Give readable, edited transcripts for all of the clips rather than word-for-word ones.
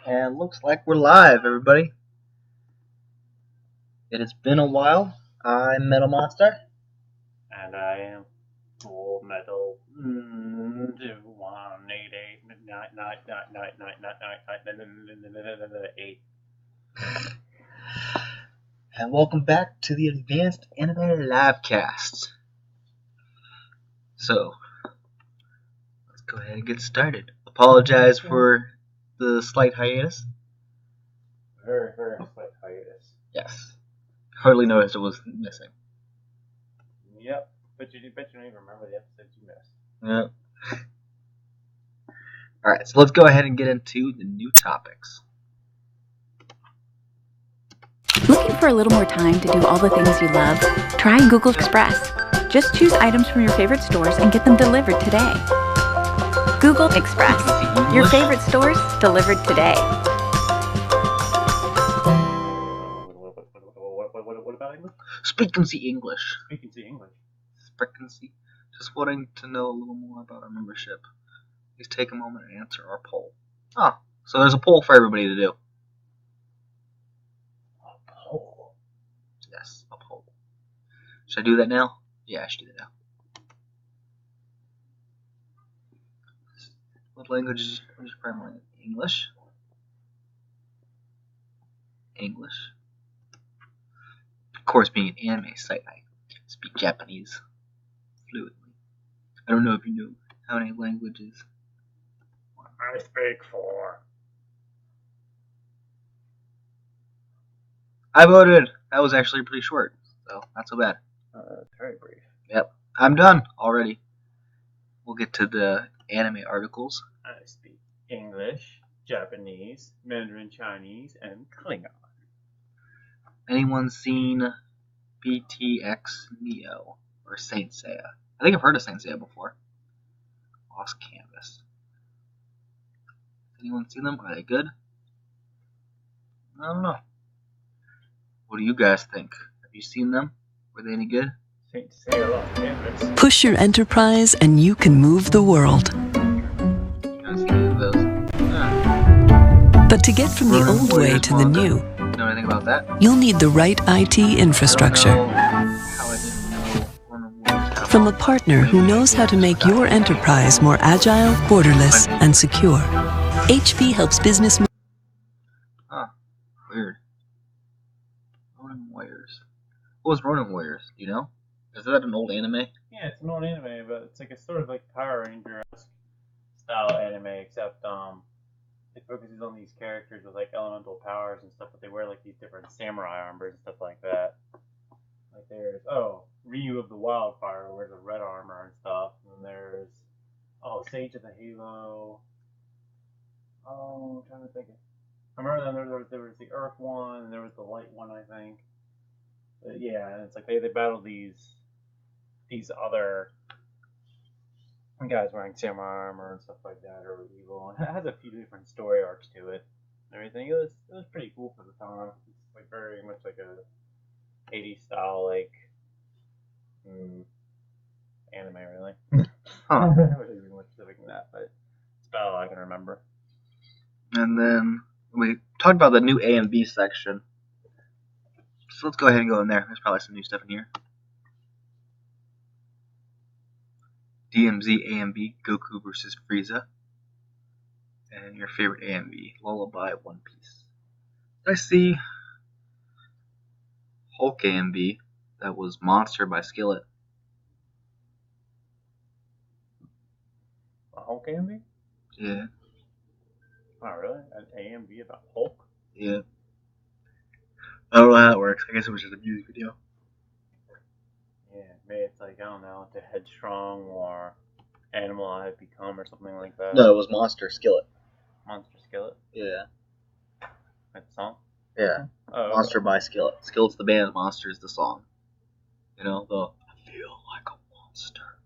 And looks like we're live, everybody. It has been a while. I'm Metal Monster. And I am Full Metal 8. And welcome back to the Advanced Anime Livecast. So, let's go ahead and get started. Apologize for the slight hiatus. Very, very slight hiatus. Yes. Hardly noticed it was missing. Yep. Bet you don't even remember the episodes you missed. Yep. Alright, so let's go ahead and get into the new topics. Looking for a little more time to do all the things you love? Try Google Express. Just choose items from your favorite stores and get them delivered today. Google Express. Your favorite stores delivered today. What about English? Speak and see English. Speak and see English. Frequency. Just wanting to know a little more about our membership. Please take a moment and answer our poll. Oh, so there's a poll for everybody to do. A poll? Yes, a poll. Should I do that now? Yeah, I should do that now. What language is primary? English? English. Of course, being an anime site, I speak Japanese fluently. I don't know if you know how many languages. I speak 4. I voted. That was actually pretty short, so not so bad. Very brief. Yep, I'm done already. We'll get to the anime articles. I speak English, Japanese, Mandarin Chinese, and Klingon. Anyone seen BTX Neo or Saint Seiya? I think I've heard of Saint Seiya before. Lost Canvas. Anyone seen them? Are they good? I don't know. What do you guys think? Have you seen them? Were they any good? Saint Seiya Lost Canvas. Push your enterprise and you can move the world. You haven't seen any of those? But to get from the Ronin old way Warriors to the manga. new, You know anything about that? you'll need the right IT I infrastructure. don't know how I didn't know Ronin Warriors had From a partner who knows how to make your enterprise more agile, borderless, and secure. HP helps business. Huh. Weird. Ronin Warriors. What was Ronin Warriors? Do you know? Is that an old anime? Yeah, it's an old anime, but it's like a sort of like Power Ranger-esque style anime, except it focuses on these characters with like elemental powers and stuff, but they wear like these different samurai armors and stuff like that. Like there's Ryu of the Wildfire who wears a red armor and stuff, and then there's Sage of the Halo. I'm trying to think. I remember then there was the Earth one and there was the Light one, I think. But yeah, and it's like they battle these other guys wearing samurai armor and stuff like that are evil. And it has a few different story arcs to it and everything. It was pretty cool for the time. It's like very much like a 80s style like anime really. Huh. I wish I was more specific than that, but it's about all I can remember. And then we talked about the new A and B section. So let's go ahead and go in there. There's probably some new stuff in here. DMZ A and B, Goku versus Frieza. And your favorite A and B, Lullaby, One Piece. Did I see Hulk A and B? That was Monster by Skillet. A Hulk AMV? Yeah. Oh really? An AMV about Hulk? Yeah. I don't know how that works. I guess it was just a music video. Yeah, maybe it's like, I don't know, to Headstrong or Animal I Have Become or something like that. No, it was Monster Skillet. Monster Skillet? Yeah. That song? Yeah. Oh, Monster by Skillet. Skillet's the band, Monster's the song. You know, the I feel like a monster.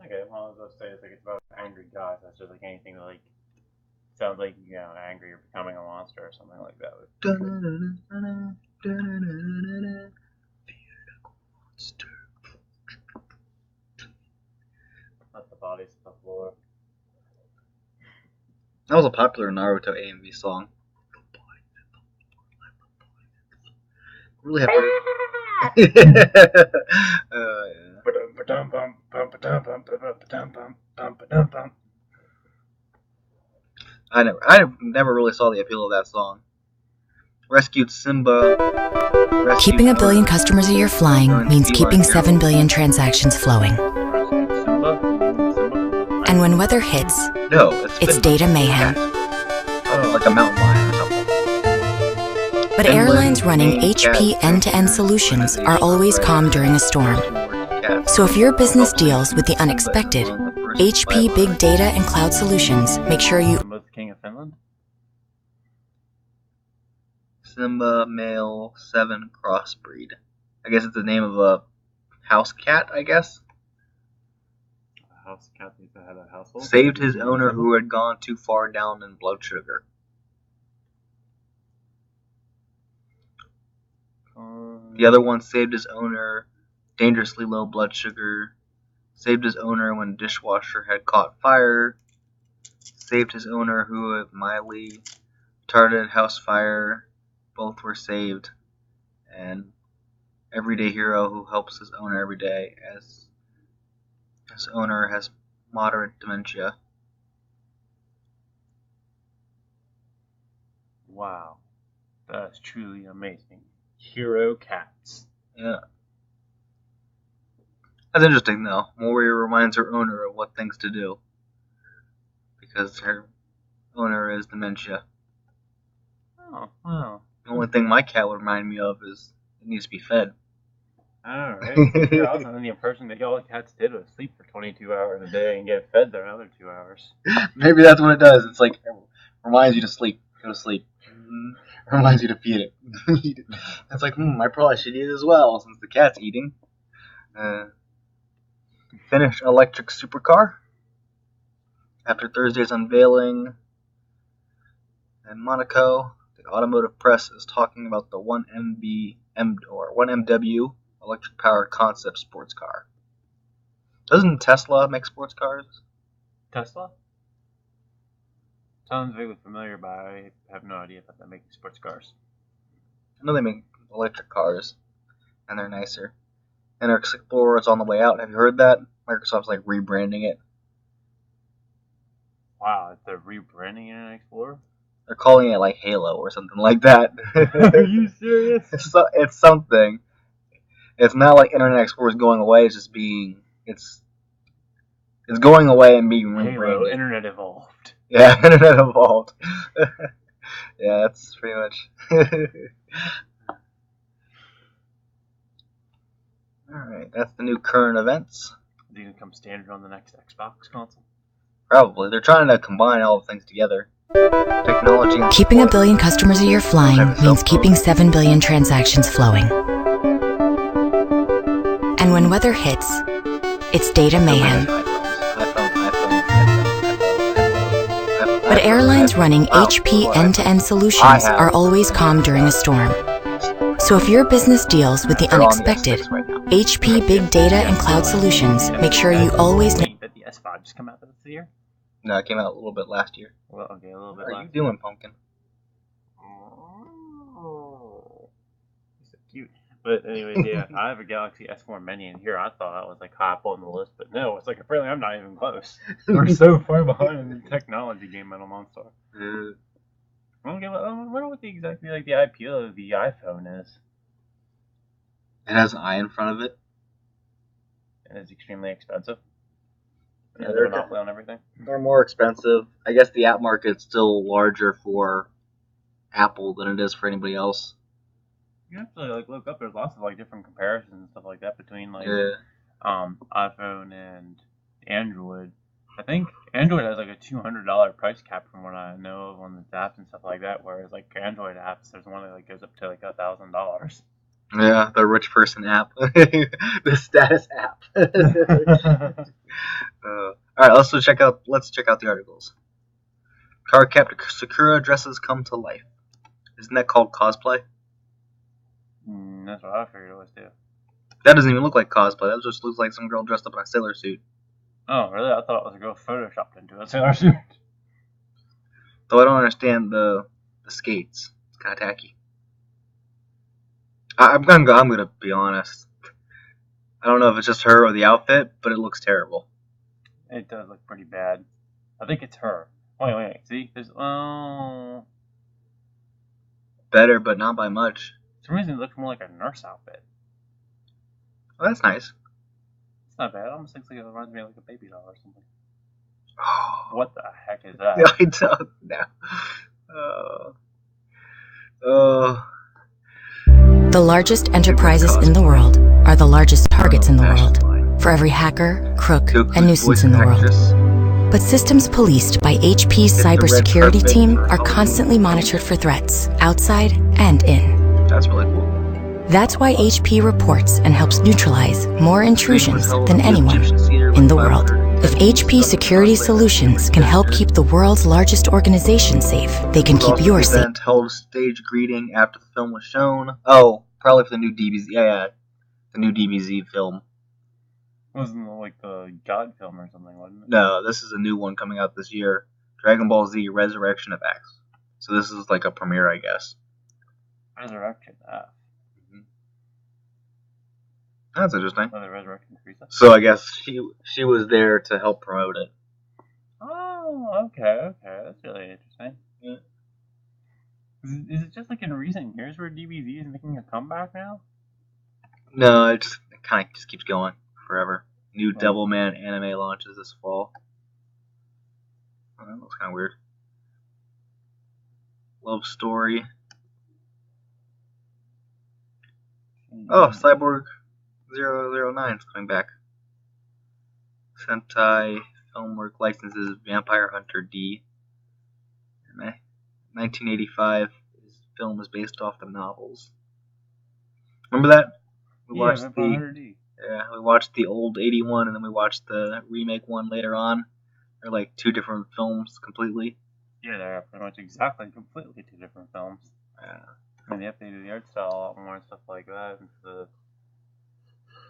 Okay, well, I was about to say it's like it's about angry guys. That's just like anything that like sounds like angry or becoming a monster or something like that. Monster. Let the bodies hit the floor. That was a popular Naruto AMV song. Really have to. I never really saw the appeal of that song. Rescued Simba. Keeping a billion customers a year flying means keeping 7 billion transactions flowing. And when weather hits, it's data mayhem. Like a mountain lion or something. But airlines running HP end-to-end solutions are always calm during a storm. So if your business deals with the unexpected, HP Big Data and Cloud Solutions make sure you... Simba's the King of Finland? Simba male 7 crossbreed. I guess it's the name of a house cat, I guess. A house cat that had a household? Saved his owner who had gone too far down in blood sugar. The other one saved his owner dangerously low blood sugar. Saved his owner when dishwasher had caught fire. Saved his owner who had mildly retarded house fire. Both were saved. And everyday hero who helps his owner every day as his owner has moderate dementia. Wow. That's truly amazing. Hero cats. Yeah. That's interesting, though. Warrior reminds her owner of what things to do. Because her owner is dementia. Oh, wow. The only thing my cat would remind me of is it needs to be fed. Alright. I was under the impression that all the cats did was sleep for 22 hours a day and get fed their other 2 hours. Maybe that's what it does. It's like, it reminds you to sleep. Go to sleep. It reminds you to feed it. It's like, I probably should eat as well since the cat's eating. Finished electric supercar. After Thursday's unveiling in Monaco, the automotive press is talking about the 1MW electric powered concept sports car. Doesn't Tesla make sports cars? Tesla? Sounds vaguely familiar, but I have no idea if they're making sports cars. I know they make electric cars, and they're nicer. And our Explorer is on the way out. Have you heard that? Microsoft's like rebranding it. Wow, they're rebranding an Explorer? They're calling it like Halo or something like that. Are you serious? It's something. It's not like Internet Explorer is going away. It's just being it's going away and being rebranded. Halo, Internet evolved. Yeah, Internet evolved. Yeah, that's pretty much. Alright, that's the new current events. Is it going to come standard on the next Xbox console? Probably. They're trying to combine all the things together. Technology and Keeping a support. billion customers a year flying means keeping 7 billion transactions flowing. And when weather hits, it's data mayhem. But airlines running HP end-to-end solutions are always calm during a storm. So if your business deals with the unexpected, HP Big Data and Cloud Solutions make sure you always know. Did the S5 just come out this year? No, it came out a little bit last year. Well, okay, a little bit What are last you doing, Pumpkin? Oh, he's so cute. But anyways, yeah, I have a Galaxy S4 Mini in here. I thought I was like high up on the list, but no, it's like apparently I'm not even close. We're so far behind in the technology game, Metal Monster. I wonder what exactly like the IPO of the iPhone is. It has an I in front of it. And it's extremely expensive. Yeah, And they're they're monopoly on everything. They're more expensive. I guess the app market's still larger for Apple than it is for anybody else. You actually like look up. There's lots of like different comparisons and stuff like that between like Yeah. iPhone and Android. I think Android has like a $200 price cap from what I know of on the apps and stuff like that. Whereas like Android apps, there's one that like goes up to like $1,000. Yeah, the rich person app. The status app. Alright, let's check out the articles. Car kept Sakura dresses come to life. Isn't that called cosplay? That's what I figured it was too. That doesn't even look like cosplay. That just looks like some girl dressed up in a sailor suit. Oh, really? I thought it was a girl photoshopped into a sailor suit. Though I don't understand the skates. It's kind of tacky. I'm gonna be honest. I don't know if it's just her or the outfit, but it looks terrible. It does look pretty bad. I think it's her. Wait. See? There's Better, but not by much. For some reason it looks more like a nurse outfit. Well, that's nice. It's not bad. It almost looks like it reminds me of like a baby doll or something. What the heck is that? I don't know. The largest enterprises in the world are the largest targets in the world for every hacker, crook, and nuisance in the world. But systems policed by HP's cybersecurity team are constantly monitored for threats, outside and in. That's really cool. That's why HP reports and helps neutralize more intrusions than anyone in the world. If HP Security Solutions can help keep the world's largest organization safe, they can keep yours safe. Held a stage greeting after the film was shown. Oh, probably for the new DBZ. Yeah, the new DBZ film. Wasn't it like the God film or something, wasn't it? No, this is a new one coming out this year. Dragon Ball Z Resurrection of X. So this is like a premiere, I guess. Resurrection F. That's interesting. Oh, the Resurrection Frieza. So I guess she was there to help promote it. Oh, okay. That's really interesting. Yeah. Is it just like in recent years where DBZ is making a comeback now? No, it kind of just keeps going forever. New Devilman anime launches this fall. Oh, that looks kind of weird. Love story. Oh, Cyborg 009 is coming back. Sentai Filmwork licenses Vampire Hunter D. 1985. His film is based off the novels. Remember that? We watched Vampire Hunter D. Yeah, we watched the old 81 and then we watched the remake one later on. They're like two different films completely. Yeah, they're pretty much completely two different films. Yeah. I mean, they updated the art style a lot more and stuff like that into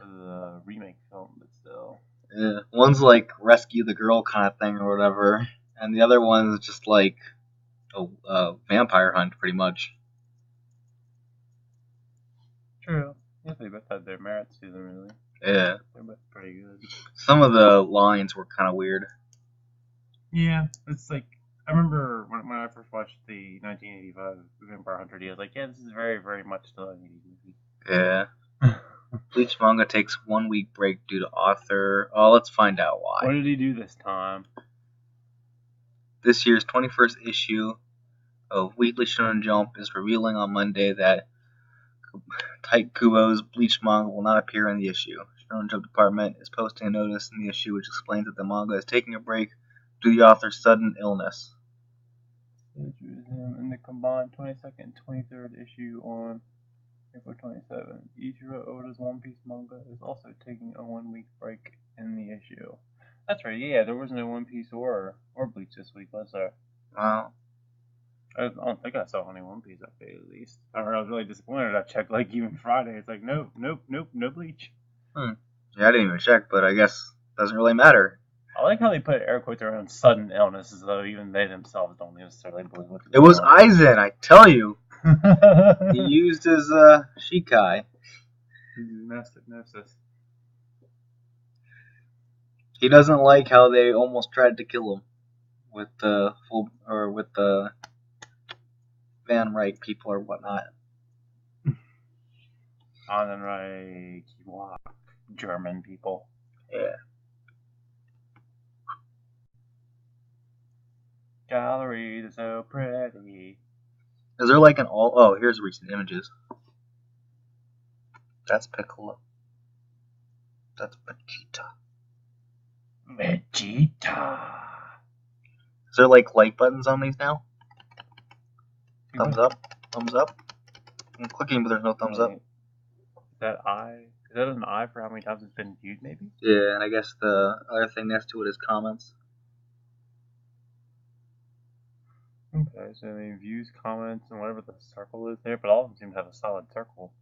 the remake film, but still. Yeah, one's like rescue the girl kind of thing or whatever, and the other one's just like a vampire hunt, pretty much. True. Yeah, they both had their merits to them, really. Yeah. They're both pretty good. Some of the lines were kind of weird. Yeah, it's like, I remember when I first watched the 1985 Vampire Hunter D, I was like, yeah, this is very, very much still an 80s movie. Yeah. Bleach manga takes 1 week break due to author. Oh, let's find out why. What did he do this time? This year's 21st issue of Weekly Shonen Jump is revealing on Monday that Tyke Kubo's Bleach manga will not appear in the issue. Shonen Jump Department is posting a notice in the issue which explains that the manga is taking a break due to the author's sudden illness. In the combined 22nd and 23rd issue on April 27th, Ichiro Oda's One Piece manga is also taking a 1 week break in the issue. That's right, yeah, there was no One Piece or Bleach this week, was there? Wow. I don't think I saw any One Piece update at least. I was really disappointed. I checked like even Friday. It's like, nope, no Bleach. Yeah, I didn't even check, but I guess it doesn't really matter. I like how they put air quotes around sudden illness as though even they themselves don't necessarily believe what it was Aizen, I tell you. He used his Shikai. Gnosis. He doesn't like how they almost tried to kill him with the Van Reich people or whatnot. Van Reich, German people. Yeah. Galleries are so pretty. Is there like an all? Oh, here's recent images. That's Piccolo. That's Vegeta. Is there like like buttons on these now? Thumbs up, thumbs up. I'm clicking, but there's no thumbs up. Is that an eye for how many times it's been viewed, maybe? Yeah, and I guess the other thing next to it is comments. Okay, so they views, comments, and whatever the circle is there, but all of them seem to have a solid circle.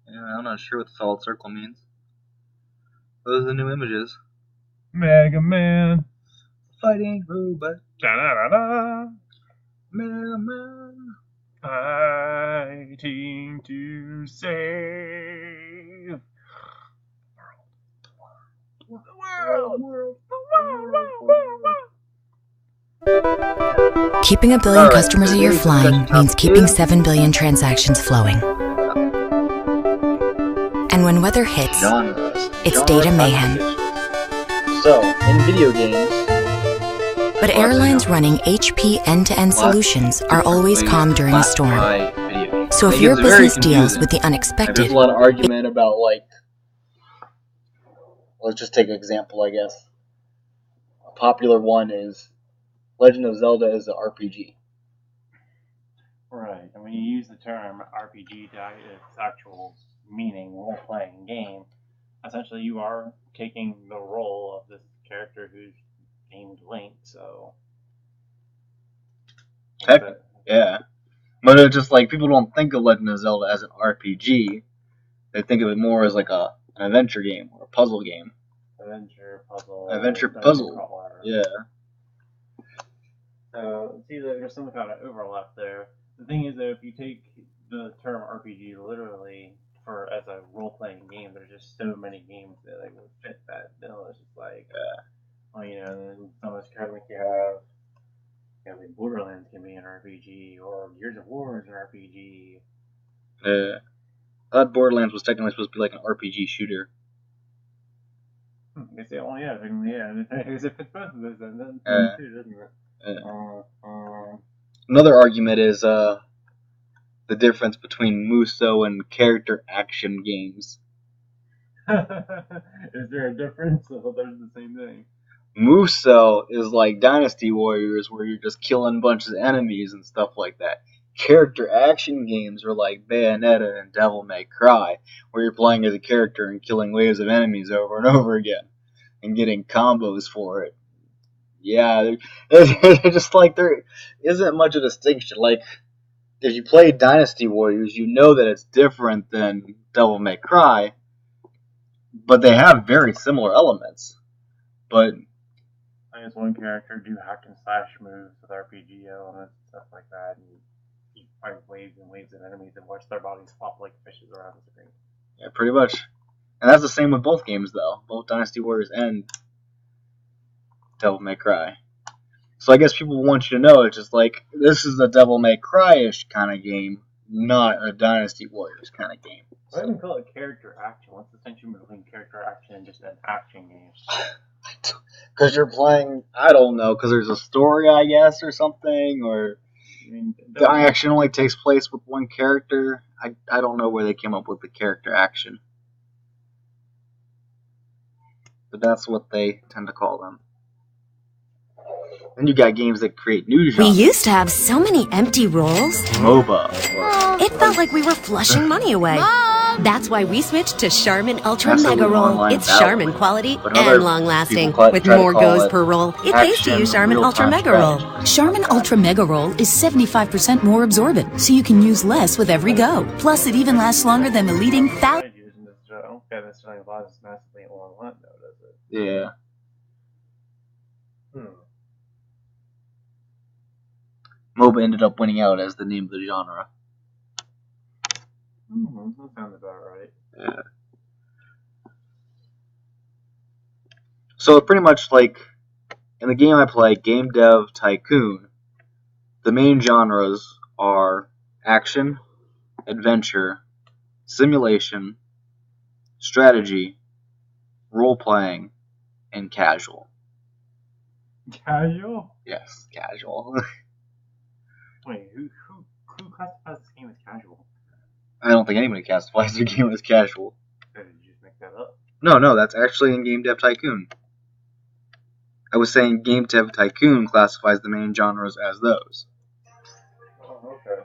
Yeah, I'm not sure what the solid circle means. Those are the new images. Mega Man. fighting robot. Da-da-da-da. Man. Fighting to save the world. Keeping a billion All right, customers a year today's flying discussion means topic keeping is- 7 billion transactions flowing. And when weather hits, Genres. it's Genre data mayhem. classification. So, in video games, But airlines running HP end-to-end solutions are always calm during a storm. So if your business deals with the unexpected, There's a lot of argument about, like, let's just take an example, I guess. A popular one is Legend of Zelda is an RPG. Right, and when you use the term RPG to its actual meaning, role-playing game, essentially you are taking the role of this character who's named Link, so... Heck, yeah. But it's just like, people don't think of Legend of Zelda as an RPG. They think of it more as like an adventure game or a puzzle game. Adventure puzzle. Crawler. Yeah. So, see, there's some kind of overlap there. The thing is, though, if you take the term RPG literally as a role-playing game, there's just so many games that like would fit that bill. It's just like, well, you know, and so much like you have like Borderlands can be an RPG, or Gears of War is an RPG. Yeah. I thought Borderlands was technically supposed to be like an RPG shooter. They say, oh yeah, because it fits both of those, then too, doesn't it? Another argument is the difference between Muso and character action games. Is there a difference? Or there's the same thing. Muso is like Dynasty Warriors, where you're just killing bunches of enemies and stuff like that. Character action games are like Bayonetta and Devil May Cry, where you're playing as a character and killing waves of enemies over and over again, and getting combos for it. Yeah, it's just like there isn't much of a distinction. Like, if you play Dynasty Warriors, you know that it's different than Devil May Cry, but they have very similar elements. But I guess one character do hack and slash moves with RPG elements and stuff like that, and you fight waves and waves of enemies and watch their bodies flop like fishes around the screen. yeah, pretty much. And that's the same with both games, though. Both Dynasty Warriors and Devil May Cry. So I guess people want you to know it's just like, this is a Devil May Cry-ish kind of game, not a Dynasty Warriors kind of game. Why do we call it character action? What's the distinction between character action and just an action game? Because you're playing, I don't know, because there's a story, I guess, or something, or the action only takes place with one character. I don't know where they came up with the character action. But that's what they tend to call them. Then you got games that create new We genres. used to have so many empty rolls. MOBA. It felt like we were flushing money away. That's why we switched to Charmin Ultra That's a Mega little Roll. online It's battle. Charmin quality But other and long-lasting, people with try to more call goes it per roll. It pays to action use Charmin Ultra real-time Mega Roll. strategy. Charmin Ultra Mega Roll is 75% more absorbent, so you can use less with every go. Plus, it even lasts longer than the leading I don't get necessarily lasts massively online, though, does it? Yeah. MOBA ended up winning out as the name of the genre. That sounds about right. Yeah. So pretty much like in the game I play, Game Dev Tycoon, the main genres are action, adventure, simulation, strategy, role-playing, and casual. Casual? Yes, casual. Wait, who classifies this game as casual? I don't think anybody classifies their game as casual. Did you just make that up? No, that's actually in Game Dev Tycoon. I was saying Game Dev Tycoon classifies the main genres as those. Oh, okay.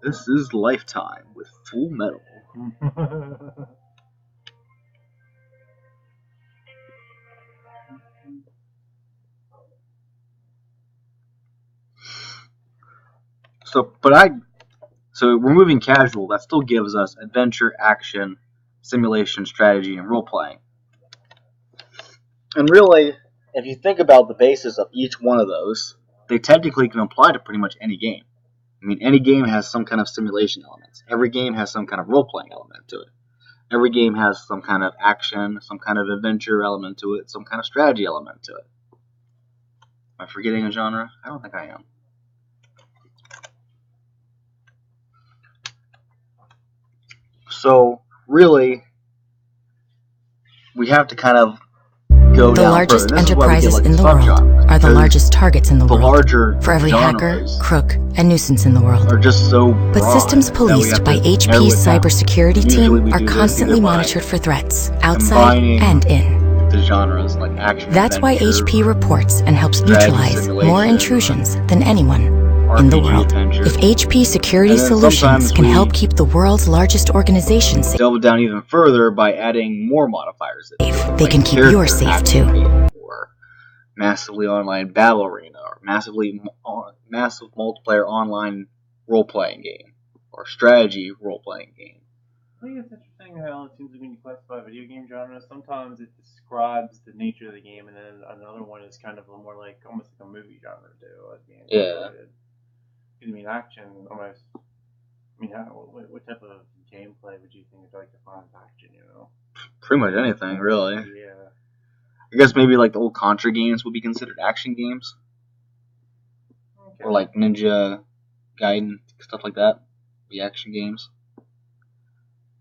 This is Lifetime with Full Metal. So removing casual, that still gives us adventure, action, simulation, strategy, and role playing. And really, if you think about the basis of each one of those, they technically can apply to pretty much any game. I mean, any game has some kind of simulation elements. Every game has some kind of role-playing element to it. Every game has some kind of action, some kind of adventure element to it, some kind of strategy element to it. Am I forgetting a genre? I don't think I am. So, really, we have to kind of go The down largest further. enterprises in the world are the largest targets in the world for every hacker, crook, and nuisance in the world. Are just so broad. But systems policed by HP's cybersecurity team are constantly monitored for threats outside and in. The genres like action. That's why HP reports and helps neutralize more intrusions than anyone in the world. If HP Security Solutions can help keep the world's largest organizations safe, delve down even further by adding more modifiers. They can keep yours safe too. Or massively online battle arena, or massive multiplayer online role-playing game, or strategy role-playing game. I think it's interesting how it seems to when you classify video game genres, sometimes it describes the nature of the game, and then another one is kind of more like almost like a movie genre too. Yeah. I mean, action almost. I mean, what type of gameplay would you think is like defines action? You know. Pretty much anything, really. Yeah. I guess maybe like the old Contra games would be considered action games, Okay. or like Ninja Gaiden, stuff like that. Be action games.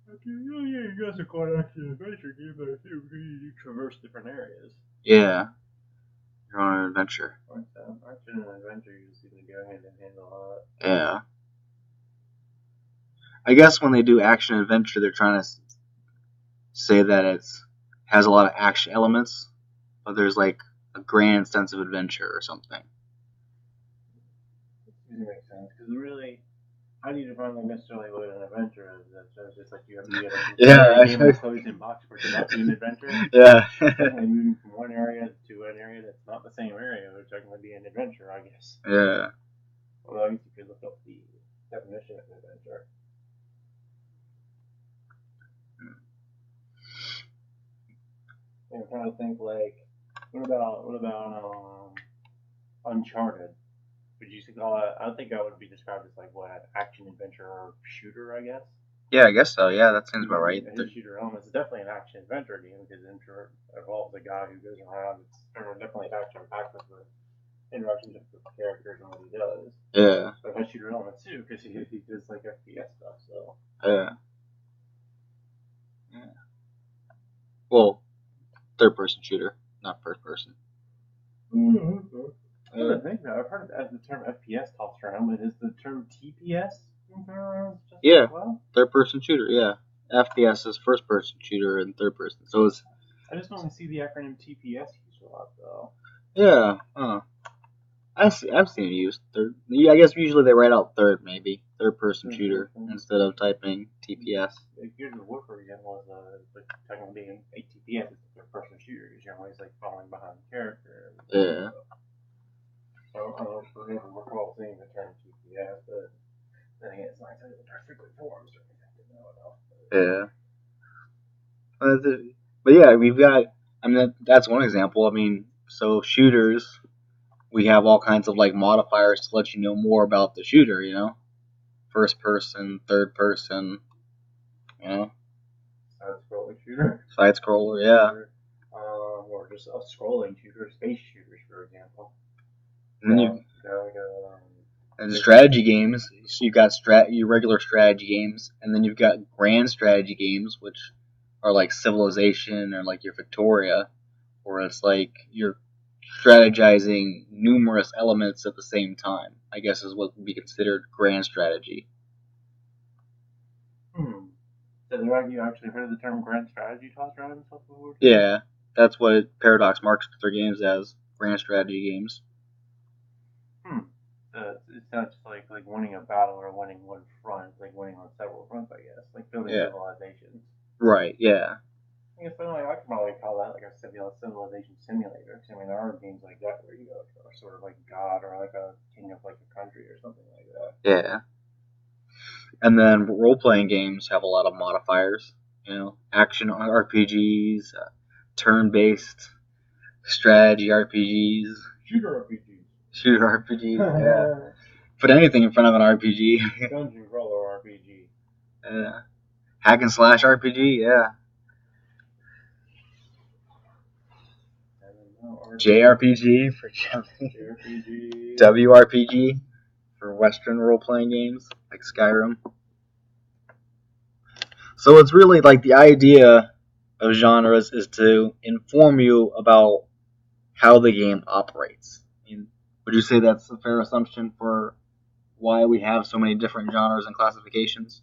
Oh yeah, you guys are quite action adventure game, but I think you traverse different areas. Yeah. You're on an adventure. Action and adventure usually seem to go hand in hand a lot. Yeah. I guess when they do action adventure, they're trying to say that it has a lot of action elements, but there's like a grand sense of adventure or something. It makes sense, because really, how do you define like necessarily what an adventure is? That's just like you have to get a game of closed in box for it to not be an adventure. Yeah. Definitely moving from one area to an area that's not the same area, which technically be an adventure, I guess. Yeah. Although I guess you could look up the definition of an adventure. I'm trying to think like, what about Uncharted? Would you call it? I think that would be described as like what, action adventure or shooter, I guess. Yeah, I guess so. Yeah, that seems about right. The shooter element is definitely an action adventure game because it involves a guy who goes around. It's definitely action packed with the interactions with the characters and what he does. Yeah. But it has shooter elements too because he does like FPS stuff. So. Yeah. Yeah. Well, third-person shooter, not first-person. Mm-hmm. I think now I've heard the term FPS tossed around, but is the term TPS around just yeah, as well? Third-person shooter. Yeah, FPS is first-person shooter and third-person. So it's. I just only see the acronym TPS used a lot though. Yeah. I've seen it used. Third. Yeah, I guess usually they write out third, maybe third-person shooter instead of typing TPS. Gears of War, for example, is technically being a TPS. It's a third-person shooter because you're always like following behind the character. Yeah. I don't know if we're ever recall seeing the term TPS, but then again, it's not exactly the frequent forms or anything. Yeah. But yeah, we've got. I mean, that's one example. I mean, so shooters, we have all kinds of like modifiers to let you know more about the shooter. You know, first person, third person. You know. Side-scrolling shooter. Side-scroller, yeah. Or just a scrolling shooter, space shooters, for example. And then and strategy games. So you've got your regular strategy games, and then you've got grand strategy games, which are like Civilization or like your Victoria, where it's like you're strategizing numerous elements at the same time. I guess is what would be considered grand strategy. So have you actually heard of the term grand strategy tossed around and stuff before? Yeah, that's what Paradox marks their games as, grand strategy games. It's not just like winning a battle or winning one front. It's like winning on several fronts, I guess. Like building civilizations. Right, yeah. I guess I could probably call that like a civilization simulator. Cause, I mean, there are games like that where you are sort of like God or like a king of like a country or something like that. Yeah. And then role-playing games have a lot of modifiers. You know, action RPGs, turn-based strategy RPGs, Shooter RPGs. shooter RPGs. Yeah, put anything in front of an RPG. Dungeon Crawler RPG. Hack and slash RPG. Yeah. JRPG for Japanese. JRPG. WRPG for Western role-playing games like Skyrim. So it's really like the idea of genres is to inform you about how the game operates. I mean, would you say that's a fair assumption for why we have so many different genres and classifications?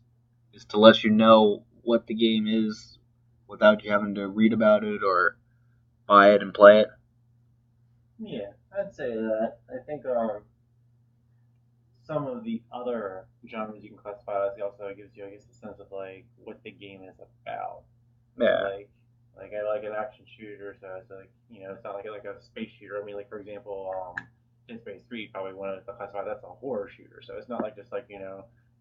Is to let you know what the game is without you having to read about it or buy it and play it? Yeah, I'd say that. I think some of the other genres you can classify as also gives you, I guess, a sense of like what the game is about. Yeah. Like I like an action shooter, so it's like it's not like a space shooter. I mean, like for example, Dead Space 3 probably wanted to classify that's a horror shooter. So it's not like just like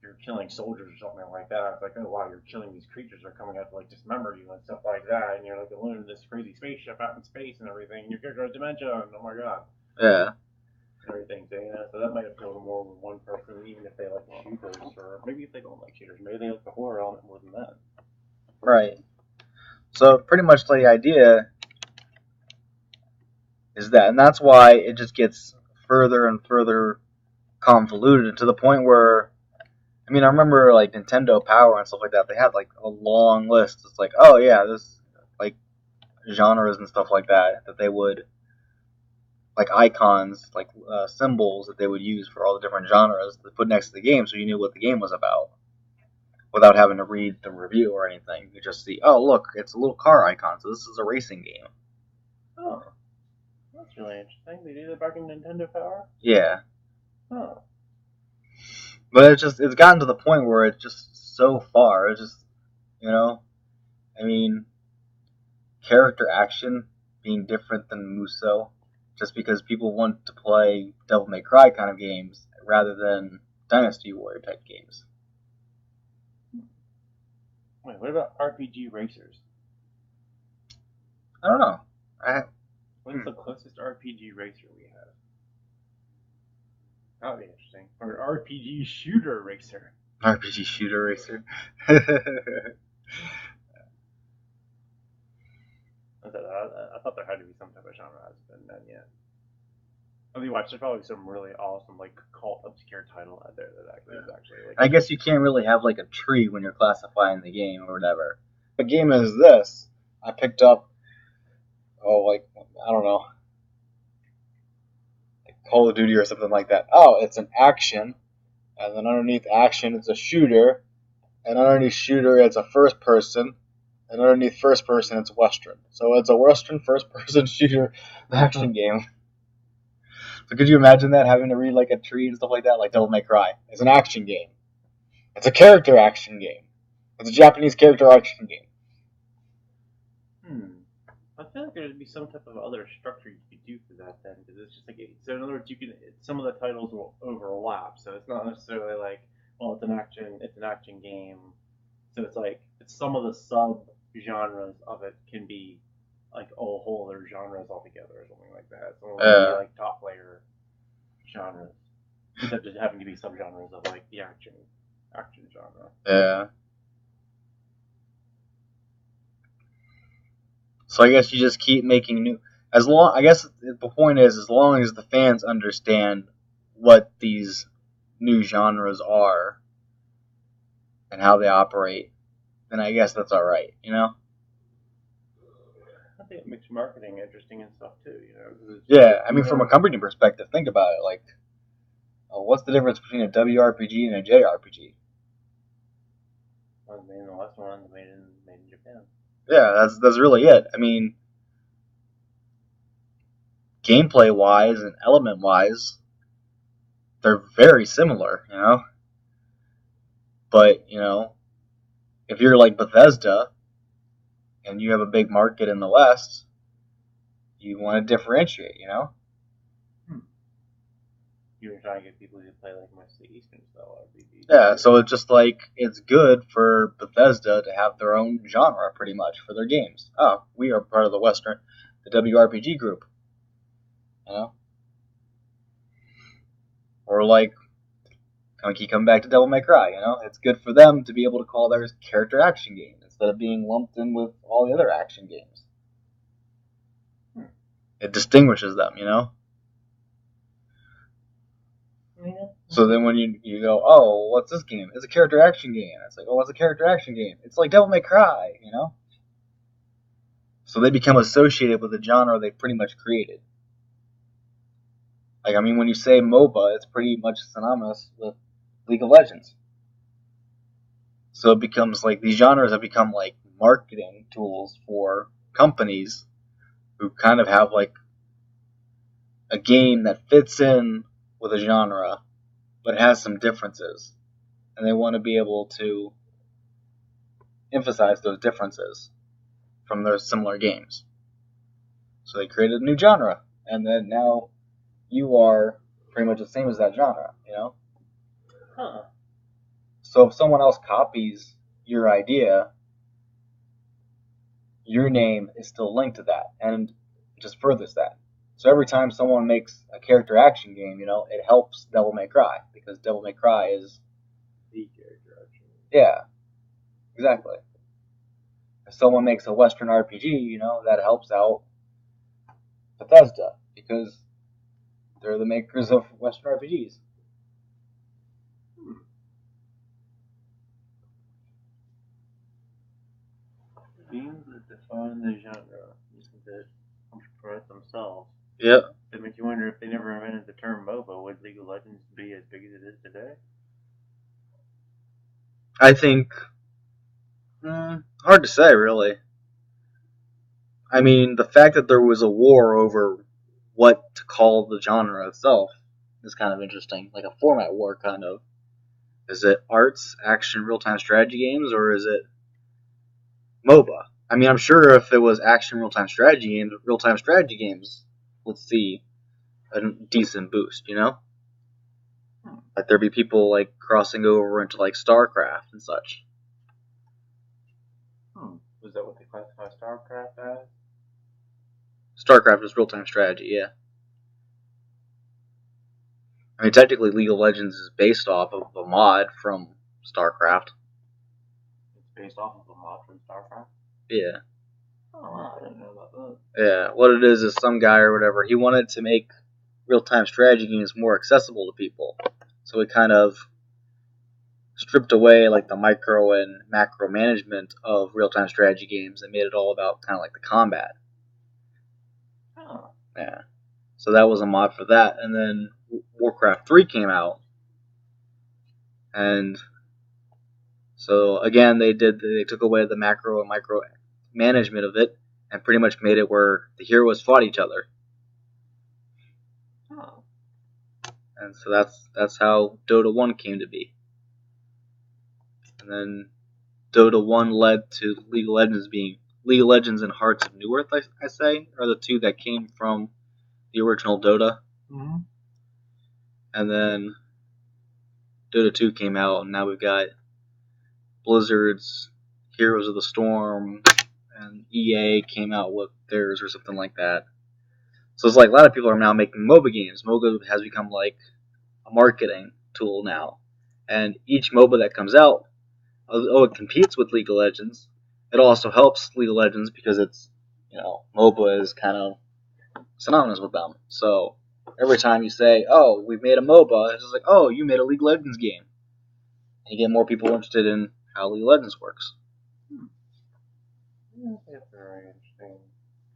you're killing soldiers or something like that. It's like, oh wow, you're killing these creatures that are coming out to like dismember you and stuff like that, and you're like alone in this crazy spaceship out in space and everything. And your character has dementia, and oh my god. Yeah. Everything, so that might appeal to more than one person, even if they like shooters, or maybe if they don't like shooters, maybe they like the horror element more than that. Right. So pretty much the idea is that, and that's why it just gets further and further convoluted to the point where, I mean, I remember like Nintendo Power and stuff like that. They had like a long list. It's like, oh yeah, this like genres and stuff like that they would. Like icons, like symbols that they would use for all the different genres to put next to the game so you knew what the game was about without having to read the review or anything. You just see, oh, look, it's a little car icon, so this is a racing game. Oh, that's really interesting. They do that back in Nintendo Power? Yeah. Oh. But it's gotten to the point where it's just so far. It's just, I mean, character action being different than Muso. Just because people want to play Devil May Cry kind of games rather than Dynasty Warrior type games. Wait, what about RPG racers? I don't know. What's the closest RPG racer we have? That would be interesting. Or RPG shooter racer. RPG shooter racer. I thought there had to be some type of genre that hasn't been done yet. I mean, watch, there's probably some really awesome, like, cult obscure title out there that actually is actually like. I guess you can't really have like a tree when you're classifying the game or whatever. The game is this. I picked up, I don't know, like Call of Duty or something like that. Oh, it's an action, and then underneath action it's a shooter, and underneath shooter it's a first person. And underneath first person, it's Western. So it's a Western first person shooter action game. So could you imagine that, having to read like a tree and stuff like that, like Devil May Cry? It's an action game. It's a character action game. It's a Japanese character action game. I feel like there'd be some type of other structure you could do for that then, because it's just like, so in other words, some of the titles will overlap. So it's not necessarily like, well, it's an action game. So it's like, some of the sub-genres of it can be like whole other genres altogether or something like that. Some of them be like top layer genres. Instead of just having to be sub-genres of like the action genre. Yeah. So I guess you just keep making new. I guess the point is, as long as the fans understand what these new genres are and how they operate, then I guess that's all right, I think it makes marketing interesting and stuff too, Yeah, I mean, from a company perspective, think about it. Like, what's the difference between a WRPG and a JRPG? One's made in the West, one's made in Japan. Yeah, that's really it. I mean, gameplay-wise and element-wise, they're very similar, But, if you're like Bethesda and you have a big market in the West, you want to differentiate, You're trying to get people to play like mostly Eastern style RPGs. Yeah, so it's just like, it's good for Bethesda to have their own genre, pretty much, for their games. Oh, we are part of the WRPG group. you know? Or like, I keep coming back to Devil May Cry, you know? It's good for them to be able to call theirs character action game instead of being lumped in with all the other action games. It distinguishes them, you know? Yeah. So then when you go, oh, what's this game? It's a character action game. It's like, oh, what's a character action game? It's like Devil May Cry, you know? So they become associated with the genre they pretty much created. Like, I mean, when you say MOBA, it's pretty much synonymous with League of Legends. So it becomes like these genres have become like marketing tools for companies who kind of have like a game that fits in with a genre, but it has some differences. And they want to be able to emphasize those differences from those similar games. So they created a new genre, and then now you are pretty much the same as that genre, you know? Huh. So if someone else copies your idea, your name is still linked to that, and it just furthers that. So every time someone makes a character action game, you know, it helps Devil May Cry, because Devil May Cry is The character action. Yeah, exactly. If someone makes a Western RPG, you know, that helps out Bethesda, because they're the makers of Western RPGs. Games that define the genre, using that for themselves. Yep. It makes you wonder if they never invented the term MOBA, would League of Legends be as big as it is today? I think hard to say, really. I mean, the fact that there was a war over what to call the genre itself is kind of interesting. Like a format war, kind of. Is it arts, action, real-time strategy games, or is it MOBA? I mean, I'm sure if it was action, real-time strategy games would see a decent boost, you know? Like there'd be people like crossing over into like StarCraft and such. Was that what they classify StarCraft as? StarCraft is real-time strategy, yeah. I mean, technically, League of Legends is based off of a mod from StarCraft. It's based off of a mod from StarCraft? Yeah. Oh, I didn't know about that. Yeah, what it is some guy or whatever, he wanted to make real-time strategy games more accessible to people. So he kind of stripped away like the micro and macro management of real-time strategy games and made it all about kind of like the combat. Oh. Yeah. So that was a mod for that, and then Warcraft 3 came out. And so again, they took away the macro and micro management of it and pretty much made it where the heroes fought each other. Oh. And so that's how Dota 1 came to be. And then Dota 1 led to League of Legends being League of Legends and Hearts of Newerth, I say, are the two that came from the original Dota. Mm-hmm. And then Dota 2 came out, and now we've got Blizzard's Heroes of the Storm, and EA came out with theirs or something like that. So it's like a lot of people are now making MOBA games. MOBA has become like a marketing tool now. And each MOBA that comes out, although it competes with League of Legends, it also helps League of Legends because it's, you know, MOBA is kind of synonymous with them. So every time you say, oh, we've made a MOBA, it's just like, oh, you made a League of Legends game. And you get more people interested in how League of Legends works. Yeah, that's a very interesting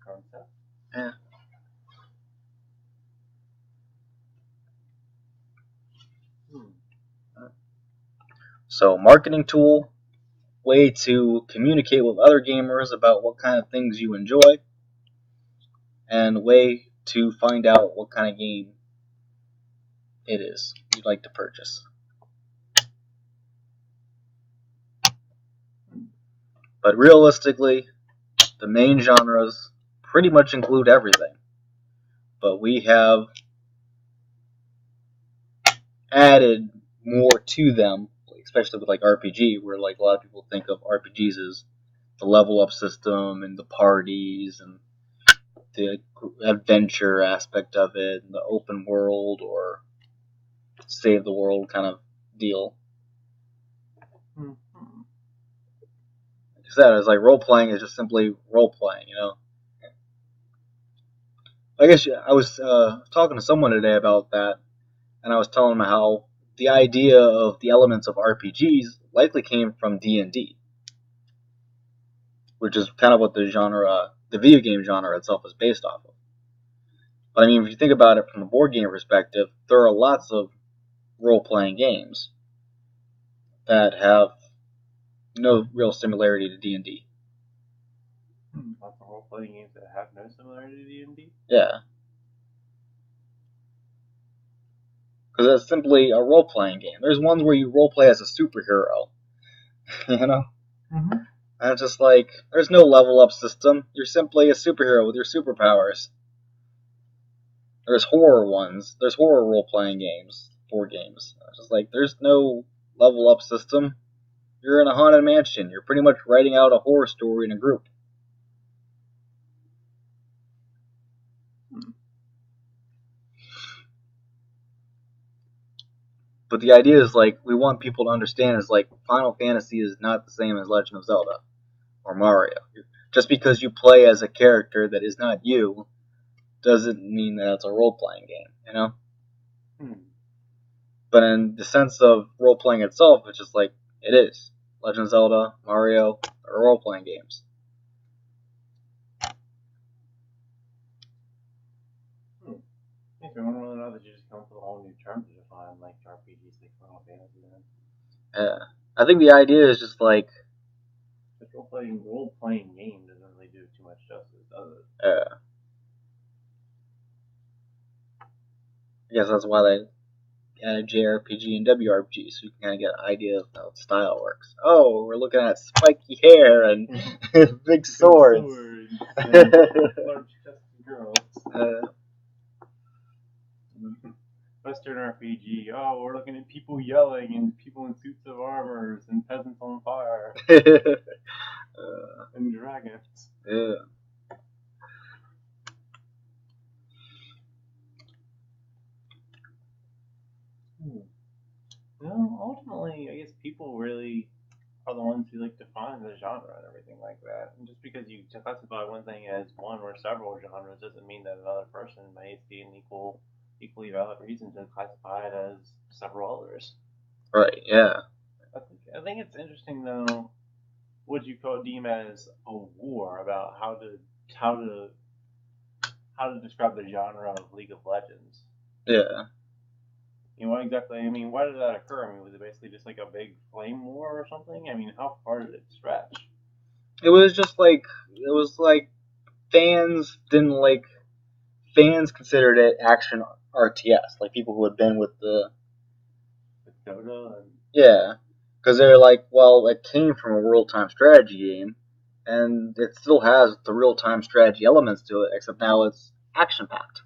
concept. Yeah. So marketing tool, way to communicate with other gamers about what kind of things you enjoy, and way to find out what kind of game it is you'd like to purchase. But realistically, the main genres pretty much include everything. But we have added more to them, especially with like RPG, where like a lot of people think of RPGs as the level up system and the parties and the adventure aspect of it, the open world or save the world kind of deal. Mm-hmm. Like I said, it's like role playing is just simply role playing, you know. I guess I was talking to someone today about that, and I was telling them how the idea of the elements of RPGs likely came from D&D, which is kind of what the video game genre itself is based off of. But I mean, if you think about it from a board game perspective, there are lots of role-playing games that have no real similarity to D&D. Lots of role-playing games that have no similarity to D&D? Yeah. Because it's simply a role-playing game. There's ones where you role-play as a superhero, you know? Mm-hmm. And it's just like, there's no level-up system. You're simply a superhero with your superpowers. There's horror ones. There's horror role-playing games, board games. It's just like, there's no level-up system. You're in a haunted mansion. You're pretty much writing out a horror story in a group. But the idea is like, we want people to understand is like, Final Fantasy is not the same as Legend of Zelda or Mario. Just because you play as a character that is not you doesn't mean that it's a role-playing game, you know? But in the sense of role-playing itself, it's just like, it is. Legend of Zelda, Mario, are role-playing games. Makes me wonder whether or not they just come up with a whole new term to define like RPGs like Final Fantasy then. Yeah. I think the idea is just like... Just role-playing game doesn't really do too much justice, does it? Yeah. I guess that's why they added JRPG and WRPG, so you can kind of get an idea of how the style works. Oh, we're looking at spiky hair and big swords. And large-chested girls. Western RPG. Oh, we're looking at people yelling and people in suits of armor and peasants on fire and dragons. Yeah. Well, ultimately, I guess people really are the ones who like define the genre and everything like that. And just because you classify one thing as one or several genres doesn't mean that another person may see an equally valid reason to classify it as several others. Right, yeah. I think it's interesting though. What you deem as a war about how to describe the genre of League of Legends. Yeah. You know, what exactly? I mean, why did that occur? I mean, was it basically just like a big flame war or something? I mean, how far did it stretch? It was just like, fans considered it action RTS, like people who had been with the... With Dota and... Yeah. Because they're like, well, it came from a real-time strategy game, and it still has the real-time strategy elements to it, except now it's action-packed.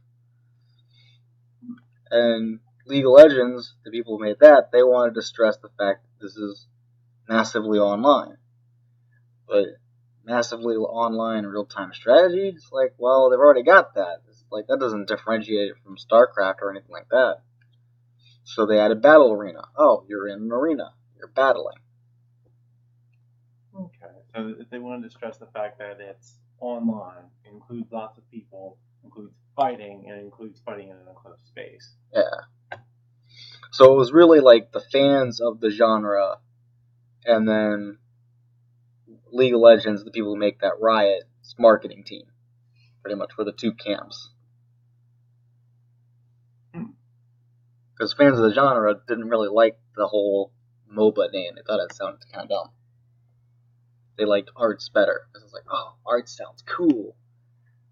And League of Legends, the people who made that, they wanted to stress the fact that this is massively online. But massively online real-time strategy, it's like, well, they've already got that. It's like, that doesn't differentiate it from StarCraft or anything like that. So they added Battle Arena. Oh, you're in an arena. You're battling. Okay, so if they wanted to stress the fact that it's online, it includes lots of people, includes fighting, and includes fighting in an enclosed space. Yeah. So it was really like the fans of the genre, and then League of Legends, the people who make that Riot's marketing team, pretty much, were the two camps. Because fans of the genre didn't really like the whole MOBA name. They thought it sounded kind of dumb. They liked arts better. Because it's like, oh, art sounds cool.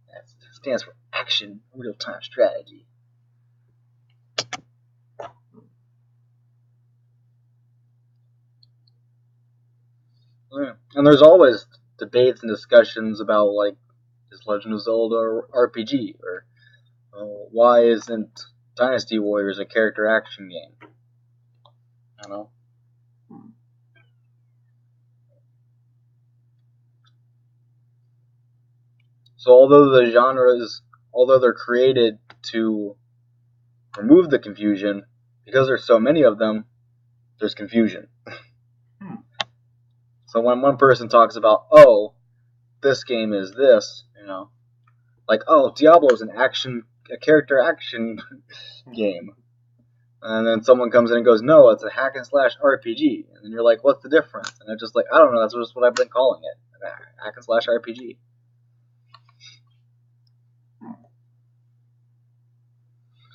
That stands for action, real-time strategy. Yeah. And there's always debates and discussions about, like, is Legend of Zelda or RPG? Or why isn't Dynasty Warriors a character action game? I don't know. So although the genres, although they're created to remove the confusion, because there's so many of them, there's confusion. So when one person talks about, oh, this game is this, like, oh, Diablo is a character action game. And then someone comes in and goes, no, it's a hack and slash RPG. And then you're like, what's the difference? And it's just like, I don't know, that's just what I've been calling it. Hack and slash RPG.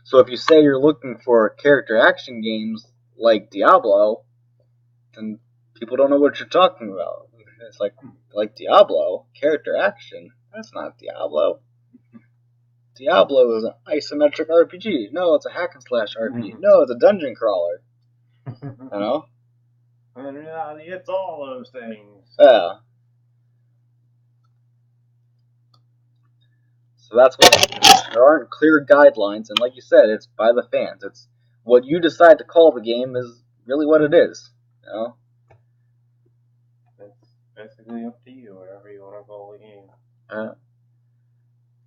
So if you say you're looking for character action games like Diablo, then people don't know what you're talking about. It's like Diablo, character action. That's not Diablo. Diablo is an isometric RPG. No, it's a hack and slash RPG. No, it's a dungeon crawler. And in reality, it's all those things. Yeah. So that's why there aren't clear guidelines, and like you said, it's by the fans. It's what you decide to call the game is really what it is. It's basically up to you, whatever you want to call the game.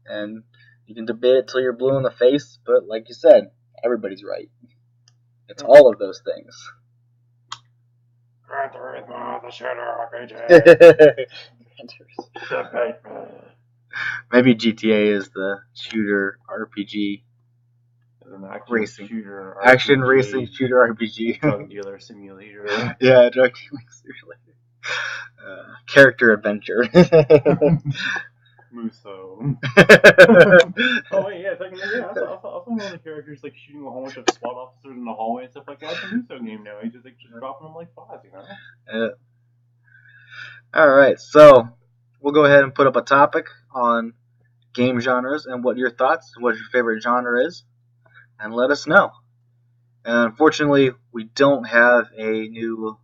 And you can debate it till you're blue in the face, but like you said, everybody's right. It's all of those things. Gran Turismo, the shooter RPG. Maybe GTA is the shooter RPG. An action Racing. Shooter RPG. Action racing shooter RPG. Drug dealer simulator. Yeah, drug dealer simulator. Character adventure. Muso. Oh wait, yeah, I saw one of the characters like shooting a whole bunch of SWAT officers in the hallway and stuff like that. It's a Muso game now. He's just dropping them like flies, Alright, so we'll go ahead and put up a topic on game genres and what your thoughts and what your favorite genre is, and let us know. And unfortunately, we don't have a new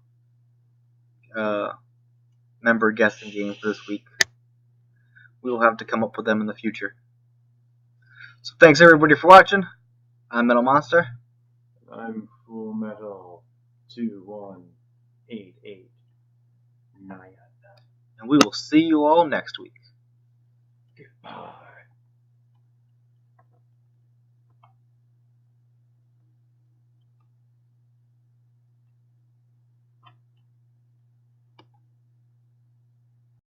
member guessing game for this week. We will have to come up with them in the future. So thanks everybody for watching. I'm Metal Monster. I'm Full Metal 21889. And we will see you all next week. Goodbye.